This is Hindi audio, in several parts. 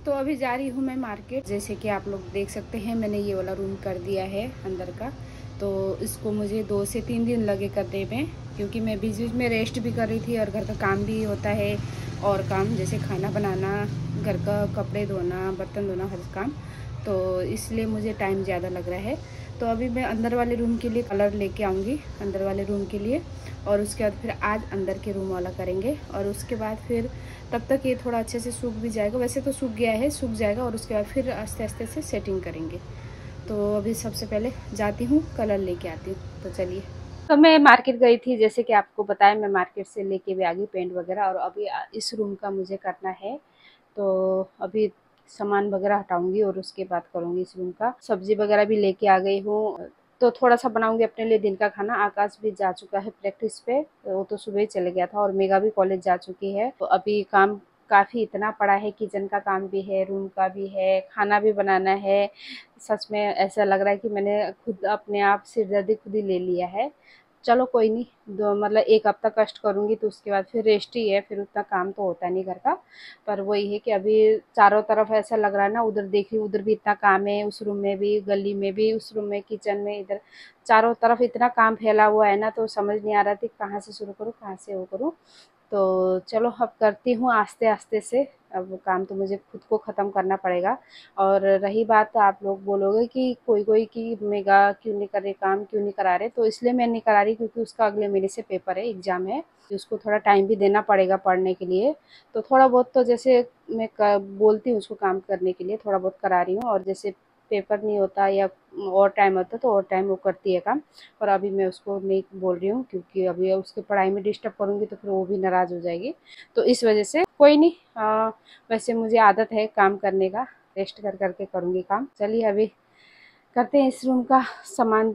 तो अभी जा रही हूँ मैं मार्केट। जैसे कि आप लोग देख सकते हैं, मैंने ये वाला रूम कर दिया है अंदर का। तो इसको मुझे 2 से 3 दिन लगे करने में, क्योंकि मैं बीच बीच में रेस्ट भी कर रही थी और घर का काम भी होता है। और काम जैसे खाना बनाना, घर का कपड़े धोना, बर्तन धोना, हर काम। तो इसलिए मुझे टाइम ज़्यादा लग रहा है। तो अभी मैं अंदर वाले रूम के लिए कलर लेके आऊँगी, अंदर वाले रूम के लिए। और उसके बाद फिर आज अंदर के रूम वाला करेंगे। और उसके बाद फिर तब तक ये थोड़ा अच्छे से सूख भी जाएगा। वैसे तो सूख गया है, सूख जाएगा। और उसके बाद फिर आस्ते आस्ते से सेटिंग करेंगे। तो अभी सबसे पहले जाती हूँ, कलर लेके आती हूँ। तो चलिए। तो मैं मार्केट गई थी, जैसे कि आपको बताया, मैं मार्केट से लेके भी आ गई पेंट वगैरह। और अभी इस रूम का मुझे करना है। तो अभी सामान वगैरह हटाऊंगी और उसके बाद करूंगी इस रूम का। सब्जी वगैरह भी लेके आ गई हूँ। तो थोड़ा सा बनाऊंगी अपने लिए दिन का खाना। आकाश भी जा चुका है प्रैक्टिस पे, वो तो सुबह ही चले गया था। और मेगा भी कॉलेज जा चुकी है। तो अभी काम काफ़ी इतना पड़ा है, किचन का काम भी है, रूम का भी है, खाना भी बनाना है। सच में ऐसा लग रहा है कि मैंने खुद अपने आप सिरदर्दी खुद ही ले लिया है। चलो कोई नहीं, मतलब 1 हफ्ता कष्ट करूँगी तो उसके बाद फिर रेस्ट ही है। फिर उतना काम तो होता नहीं घर का। पर वही है कि अभी चारों तरफ ऐसा लग रहा है ना, उधर देख रही हूँ, उधर भी इतना काम है, उस रूम में भी, गली में भी, उस रूम में, किचन में, इधर चारों तरफ इतना काम फैला हुआ है ना। तो समझ नहीं आ रहा थी कहाँ से शुरू करूँ, कहाँ से वो करूँ। तो चलो अब करती हूँ आस्ते आस्ते से। अब काम तो मुझे खुद को ख़त्म करना पड़ेगा। और रही बात, आप लोग बोलोगे कि कोई कोई कि मेगा क्यों नहीं कर रहे, काम क्यों नहीं करा रहे। तो इसलिए मैं नहीं करा रही क्योंकि उसका अगले महीने से पेपर है, एग्ज़ाम है। उसको थोड़ा टाइम भी देना पड़ेगा पढ़ने के लिए। तो थोड़ा बहुत तो जैसे मैं बोलती हूँ उसको काम करने के लिए, थोड़ा बहुत करा रही हूँ। और जैसे पेपर नहीं होता या और टाइम होता तो और टाइम वो करती है काम। और अभी मैं उसको नहीं बोल रही हूँ क्योंकि अभी उसकी पढ़ाई में डिस्टर्ब करूँगी तो फिर वो भी नाराज़ हो जाएगी। तो इस वजह से कोई नहीं। वैसे मुझे आदत है काम करने का, रेस्ट कर करके करूँगी काम। चलिए अभी करते हैं इस रूम का सामान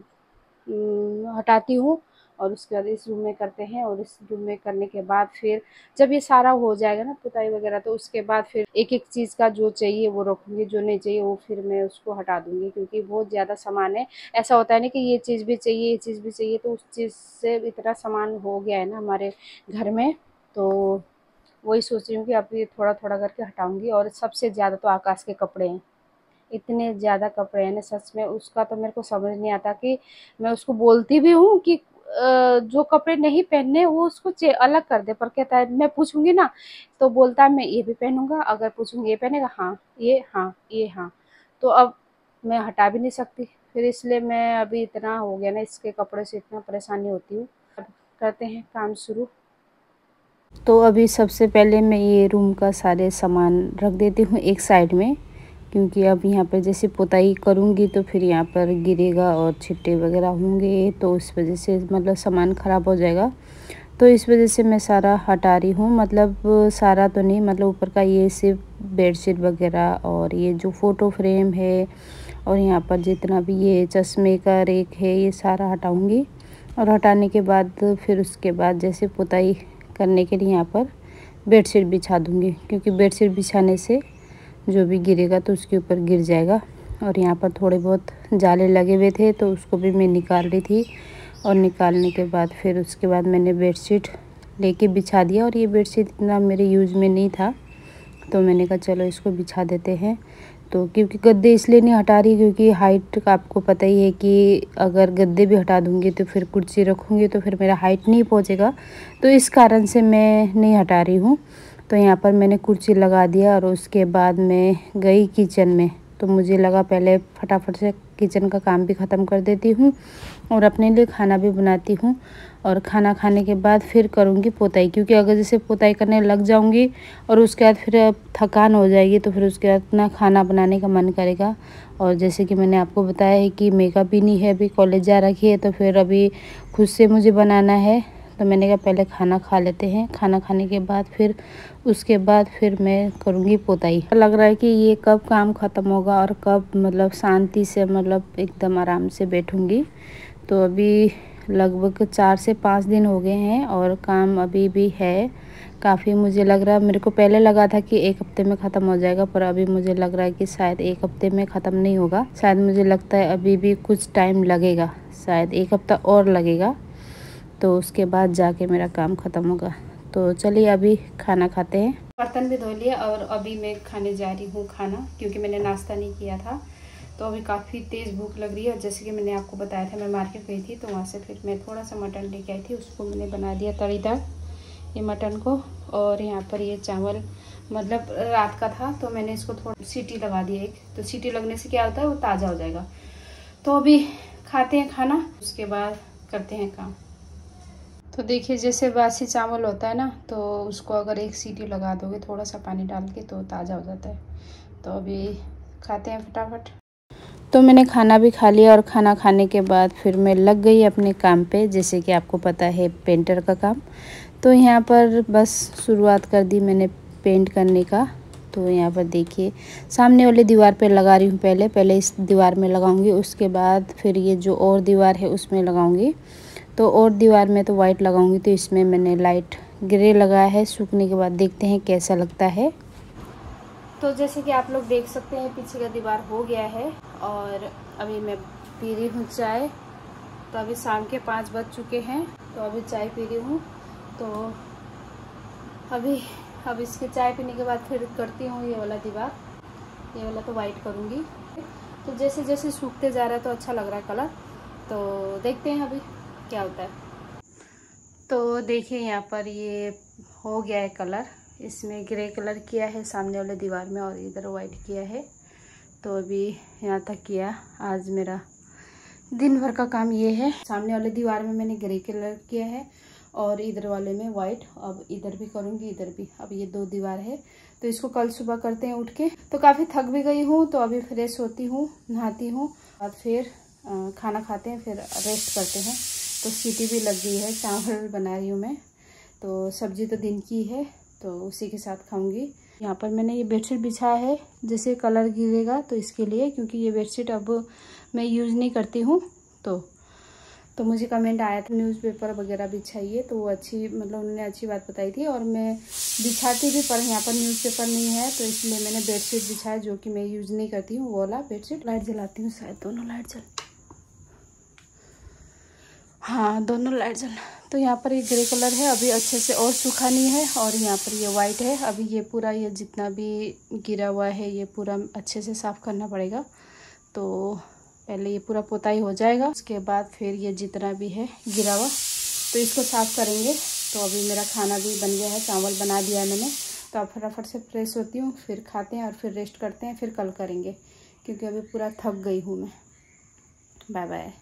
हटाती हूँ। और उसके बाद इस रूम में करते हैं। और इस रूम में करने के बाद फिर जब ये सारा हो जाएगा ना, पुताई वगैरह, तो उसके बाद फिर एक एक चीज़ का जो चाहिए वो रखूँगी, जो नहीं चाहिए वो फिर मैं उसको हटा दूँगी। क्योंकि बहुत ज़्यादा सामान है। ऐसा होता है ना कि ये चीज़ भी चाहिए, ये चीज़ भी चाहिए। तो उस चीज़ से इतना सामान हो गया है ना हमारे घर में। तो वही सोच रही हूँ कि अभी थोड़ा थोड़ा करके हटाऊँगी। और सबसे ज़्यादा तो आकाश के कपड़े हैं। इतने ज़्यादा कपड़े हैं ना, सच में उसका तो मेरे को समझ नहीं आता कि मैं उसको बोलती भी हूँ कि जो कपड़े नहीं पहनने वो उसको अलग कर दे। पर कहता है, मैं पूछूंगी ना तो बोलता है मैं ये भी पहनूंगा। अगर पूछूंगी ये पहनेगा, हाँ ये, हाँ ये, हाँ। तो अब मैं हटा भी नहीं सकती। फिर इसलिए मैं अभी इतना हो गया ना, इसके कपड़े से इतना परेशानी होती हूँ। अब करते हैं काम शुरू। तो अभी सबसे पहले मैं ये रूम का सारे सामान रख देती हूँ एक साइड में। क्योंकि अब यहाँ पर जैसे पुताई करूँगी तो फिर यहाँ पर गिरेगा और छिट्टे वगैरह होंगे। तो उस वजह से मतलब सामान ख़राब हो जाएगा। तो इस वजह से मैं सारा हटा रही हूँ। मतलब सारा तो नहीं, मतलब ऊपर का ये सिर्फ बेडशीट वगैरह और ये जो फ़ोटो फ्रेम है और यहाँ पर जितना भी ये चश्मे का रेक है, ये सारा हटाऊँगी। और हटाने के बाद फिर उसके बाद जैसे पुताई करने के लिए यहाँ पर बेडशीट बिछा दूँगी। क्योंकि बेडशीट बिछाने से जो भी गिरेगा तो उसके ऊपर गिर जाएगा। और यहाँ पर थोड़े बहुत जाले लगे हुए थे तो उसको भी मैं निकाल रही थी। और निकालने के बाद फिर उसके बाद मैंने बेडशीट लेके बिछा दिया। और ये बेडशीट इतना मेरे यूज़ में नहीं था तो मैंने कहा चलो इसको बिछा देते हैं। तो क्योंकि गद्दे इसलिए नहीं हटा रही क्योंकि हाइट का आपको पता ही है कि अगर गद्दे भी हटा दूँगी तो फिर कुर्सी रखूँगी तो फिर मेरा हाइट नहीं पहुँचेगा। तो इस कारण से मैं नहीं हटा रही हूँ। तो यहाँ पर मैंने कुर्सी लगा दिया। और उसके बाद मैं गई किचन में। तो मुझे लगा पहले फटाफट से किचन का काम भी ख़त्म कर देती हूँ और अपने लिए खाना भी बनाती हूँ। और खाना खाने के बाद फिर करूँगी पोताई। क्योंकि अगर जैसे पोताई करने लग जाऊँगी और उसके बाद फिर थकान हो जाएगी तो फिर उसके बाद ना खाना बनाने का मन करेगा। और जैसे कि मैंने आपको बताया है कि मेकअप भी नहीं है, अभी कॉलेज जा रखी है तो फिर अभी खुद से मुझे बनाना है। तो मैंने कहा पहले खाना खा लेते हैं। खाना खाने के बाद फिर उसके बाद फिर मैं करूँगी पोताई। लग रहा है कि ये कब काम ख़त्म होगा और कब मतलब शांति से मतलब एकदम आराम से बैठूँगी। तो अभी लगभग 4 से 5 दिन हो गए हैं और काम अभी भी है काफ़ी। मुझे लग रहा है, मेरे को पहले लगा था कि 1 हफ्ते में ख़त्म हो जाएगा, पर अभी मुझे लग रहा है कि शायद 1 हफ्ते में ख़त्म नहीं होगा। शायद मुझे लगता है अभी भी कुछ टाइम लगेगा, शायद 1 हफ्ता और लगेगा। तो उसके बाद जाके मेरा काम ख़त्म होगा। तो चलिए अभी खाना खाते हैं। बर्तन भी धो लिया और अभी मैं खाने जा रही हूँ खाना, क्योंकि मैंने नाश्ता नहीं किया था। तो अभी काफ़ी तेज़ भूख लग रही है। जैसे कि मैंने आपको बताया था, मैं मार्केट गई थी तो वहाँ से फिर मैं थोड़ा सा मटन लेके आई थी, उसको मैंने बना दिया तड़ीदार ये मटन को। और यहाँ पर ये चावल मतलब रात का था तो मैंने इसको थोड़ा सीटी लगा दी एक, तो सीटी लगने से क्या होता है वो ताज़ा हो जाएगा। तो अभी खाते हैं खाना, उसके बाद करते हैं काम। तो देखिए जैसे बासी चावल होता है ना, तो उसको अगर एक सीटी लगा दोगे थोड़ा सा पानी डाल के तो ताज़ा हो जाता है। तो अभी खाते हैं फटाफट। तो मैंने खाना भी खा लिया और खाना खाने के बाद फिर मैं लग गई अपने काम पे, जैसे कि आपको पता है पेंटर का काम। तो यहाँ पर बस शुरुआत कर दी मैंने पेंट करने का। तो यहाँ पर देखिए सामने वाली दीवार पे लगा रही हूँ। पहले इस दीवार में लगाऊंगी, उसके बाद फिर ये जो और दीवार है उसमें लगाऊंगी। तो और दीवार में तो वाइट लगाऊंगी, तो इसमें मैंने लाइट ग्रे लगाया है। सूखने के बाद देखते हैं कैसा लगता है। तो जैसे कि आप लोग देख सकते हैं पीछे का दीवार हो गया है और अभी मैं पी रही हूँ चाय। तो अभी शाम के 5 बज चुके हैं, तो अभी चाय पी रही हूँ। तो अब इसके चाय पीने के बाद फिर करती हूँ ये वाला दीवार, ये वाला तो वाइट करूँगी। तो जैसे जैसे सूखते जा रहा है तो अच्छा लग रहा है कलर। तो देखते हैं अभी क्या होता है। तो देखिए यहाँ पर ये हो गया है कलर, इसमें ग्रे कलर किया है सामने वाले दीवार में और इधर वाइट किया है। तो अभी यहाँ तक किया। आज मेरा दिन भर का काम ये है। सामने वाले दीवार में मैंने ग्रे कलर किया है और इधर वाले में वाइट। अब इधर भी करूँगी, इधर भी। अब ये 2 दीवार है, तो इसको कल सुबह करते हैं उठ के। तो काफ़ी थक भी गई हूँ, तो अभी फ्रेश होती हूँ, नहाती हूँ और फिर खाना खाते हैं, फिर रेस्ट करते हैं। तो सीटी भी लग गई है, चावल बना रही हूँ मैं। तो सब्जी तो दिन की है, तो उसी के साथ खाऊंगी। यहाँ पर मैंने ये बेडशीट बिछाया है, जैसे कलर गिरेगा तो इसके लिए, क्योंकि ये बेडशीट अब मैं यूज़ नहीं करती हूँ। तो मुझे कमेंट आया था न्यूज़पेपर वगैरह बिछाइए, तो वो अच्छी, मतलब उन्होंने अच्छी बात बताई थी। और मैं बिछाती भी, पर यहाँ पर न्यूज़पेपर नहीं है, तो इसलिए मैंने बेडशीट बिछाया जो कि मैं यूज़ नहीं करती हूँ, वो वाला बेडशीट। लाइट जलाती हूँ, शायद दोनों लाइट जल, हाँ दोनों लाइट जल। तो यहाँ पर ये ग्रे कलर है, अभी अच्छे से और सूखा नहीं है। और यहाँ पर ये वाइट है। अभी ये पूरा, ये जितना भी गिरा हुआ है ये पूरा अच्छे से साफ़ करना पड़ेगा। तो पहले ये पूरा पोताई हो जाएगा, उसके बाद फिर ये जितना भी है गिरा हुआ तो इसको साफ़ करेंगे। तो अभी मेरा खाना भी बन गया है, चावल बना दिया है मैंने। तो अब फटाफट से फ्रेश होती हूँ, फिर खाते हैं और फिर रेस्ट करते हैं, फिर कल करेंगे, क्योंकि अभी पूरा थक गई हूँ मैं। Bye bye.